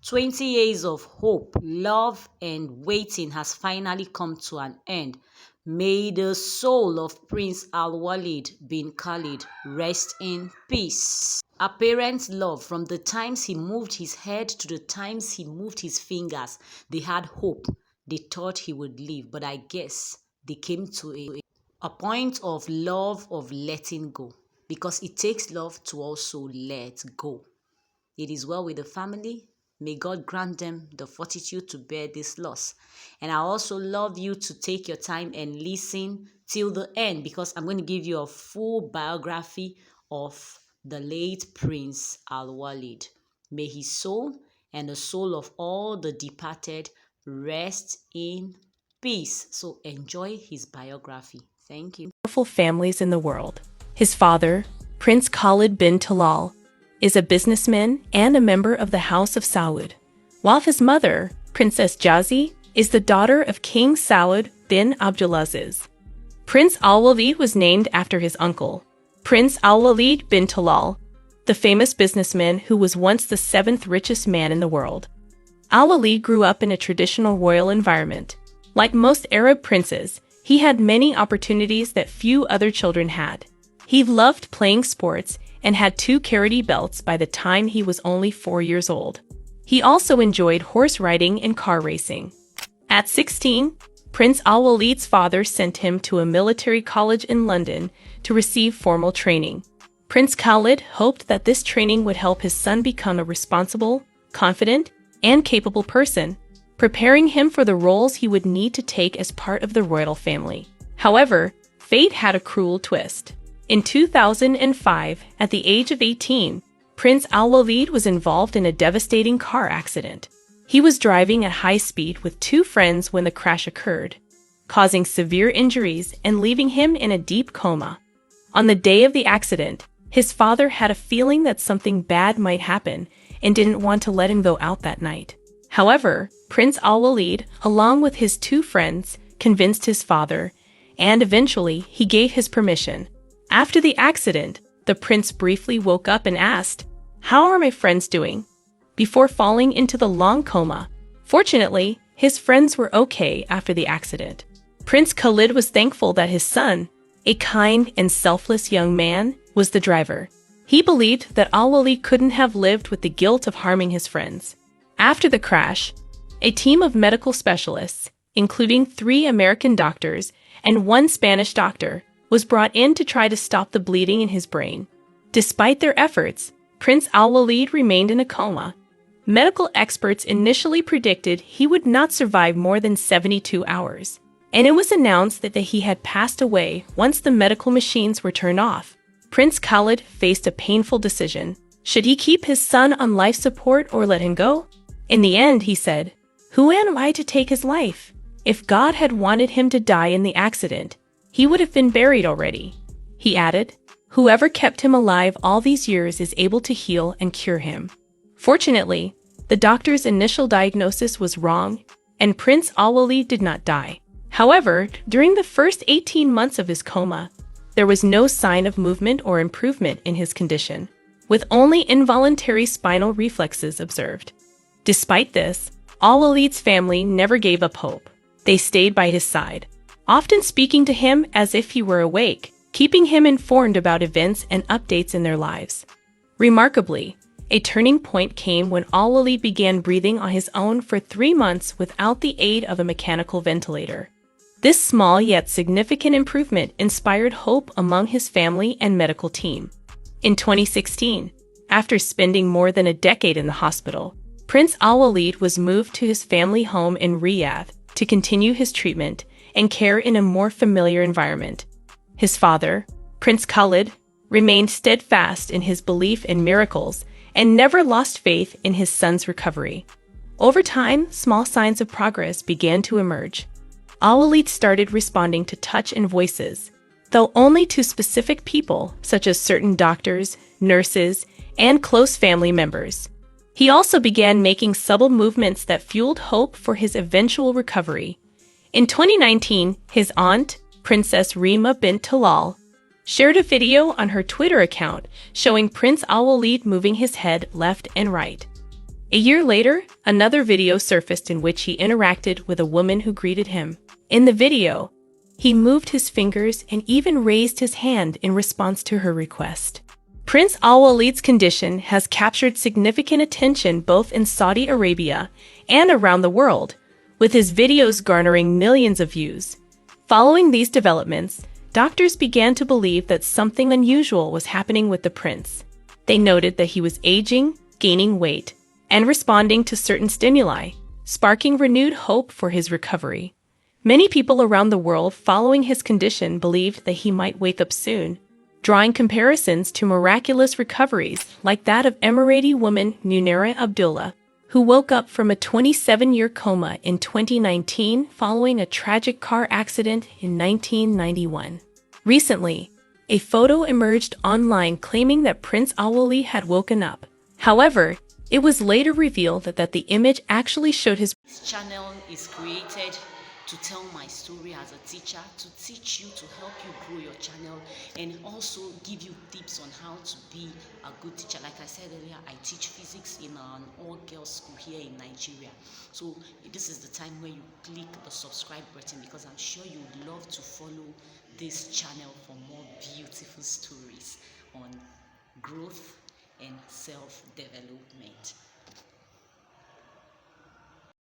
20 years of hope, love, and waiting has finally come to an end. May the soul of Prince Alwaleed bin Khalid rest in peace. A parent's love, from the times he moved his head to the times he moved his fingers, they had hope. They thought he would live, but I guess they came to a point of love, of letting go, because it takes love to also let go. It is well with the family. May God grant them the fortitude to bear this loss. And I also love you to take your time and listen till the end, because I'm going to give you a full biography of the late Prince Alwaleed. May his soul and the soul of all the departed rest in peace. So enjoy his biography. Thank you. Powerful families in the world. His father, Prince Khalid bin Talal, is a businessman and a member of the House of Saud, while his mother, Princess Jazi, is the daughter of King Saud bin Abdulaziz. Prince Alwaleed was named after his uncle, Prince Alwaleed bin Talal, the famous businessman who was once the seventh richest man in the world. Alwaleed grew up in a traditional royal environment. Like most Arab princes, he had many opportunities that few other children had. He loved playing sports and had 2 karate belts by the time he was only 4 years old. He also enjoyed horse riding and car racing. At 16, Prince Alwaleed's father sent him to a military college in London to receive formal training. Prince Khalid hoped that this training would help his son become a responsible, confident, and capable person, preparing him for the roles he would need to take as part of the royal family. However, fate had a cruel twist. In 2005, at the age of 18, Prince Alwaleed was involved in a devastating car accident. He was driving at high speed with 2 friends when the crash occurred, causing severe injuries and leaving him in a deep coma. On the day of the accident, his father had a feeling that something bad might happen and didn't want to let him go out that night. However, Prince Alwaleed, along with his 2 friends, convinced his father, and eventually he gave his permission. After the accident, the prince briefly woke up and asked, "How are my friends doing?" before falling into the long coma. Fortunately, his friends were okay after the accident. Prince Khalid was thankful that his son, a kind and selfless young man, was the driver. He believed that Alwaleed couldn't have lived with the guilt of harming his friends. After the crash, a team of medical specialists, including 3 American doctors and 1 Spanish doctor, was brought in to try to stop the bleeding in his brain. Despite their efforts, Prince Alwaleed remained in a coma. Medical experts initially predicted he would not survive more than 72 hours, and it was announced that he had passed away once the medical machines were turned off. Prince Khalid faced a painful decision. Should he keep his son on life support or let him go? In the end, he said, "Who am I to take his life? If God had wanted him to die in the accident, he would have been buried already." He added, "Whoever kept him alive all these years is able to heal and cure him." Fortunately, the doctor's initial diagnosis was wrong, and Prince Alwaleed did not die. However, during the first 18 months of his coma, there was no sign of movement or improvement in his condition, with only involuntary spinal reflexes observed. Despite this, Alwaleed's family never gave up hope. They stayed by his side, often speaking to him as if he were awake, keeping him informed about events and updates in their lives. Remarkably, a turning point came when Alwaleed began breathing on his own for 3 months without the aid of a mechanical ventilator. This small yet significant improvement inspired hope among his family and medical team. In 2016, after spending more than a decade in the hospital, Prince Alwaleed was moved to his family home in Riyadh to continue his treatment and care in a more familiar environment. His father, Prince Khalid, remained steadfast in his belief in miracles and never lost faith in his son's recovery. Over time, small signs of progress began to emerge. Alwaleed started responding to touch and voices, though only to specific people such as certain doctors, nurses, and close family members. He also began making subtle movements that fueled hope for his eventual recovery. In 2019, his aunt, Princess Rima bint Talal, shared a video on her Twitter account showing Prince Alwaleed moving his head left and right. A year later, another video surfaced in which he interacted with a woman who greeted him. In the video, he moved his fingers and even raised his hand in response to her request. Prince Alwaleed's condition has captured significant attention both in Saudi Arabia and around the world, with his videos garnering millions of views. Following these developments, doctors began to believe that something unusual was happening with the prince. They noted that he was aging, gaining weight, and responding to certain stimuli, sparking renewed hope for his recovery. Many people around the world following his condition believed that he might wake up soon, drawing comparisons to miraculous recoveries like that of Emirati woman Munira Abdullah, who woke up from a 27-year coma in 2019 following a tragic car accident in 1991. Recently, a photo emerged online claiming that Prince Alwaleed had woken up. However, it was later revealed that the image actually showed his. This channel is created to tell my story as a teacher, to teach you, to help you grow your channel, and also give you tips on how to be a good teacher. Like I said earlier, I teach physics in an all-girls school here in Nigeria. So this is the time where you click the subscribe button, because I'm sure you would love to follow this channel for more beautiful stories on growth and self-development.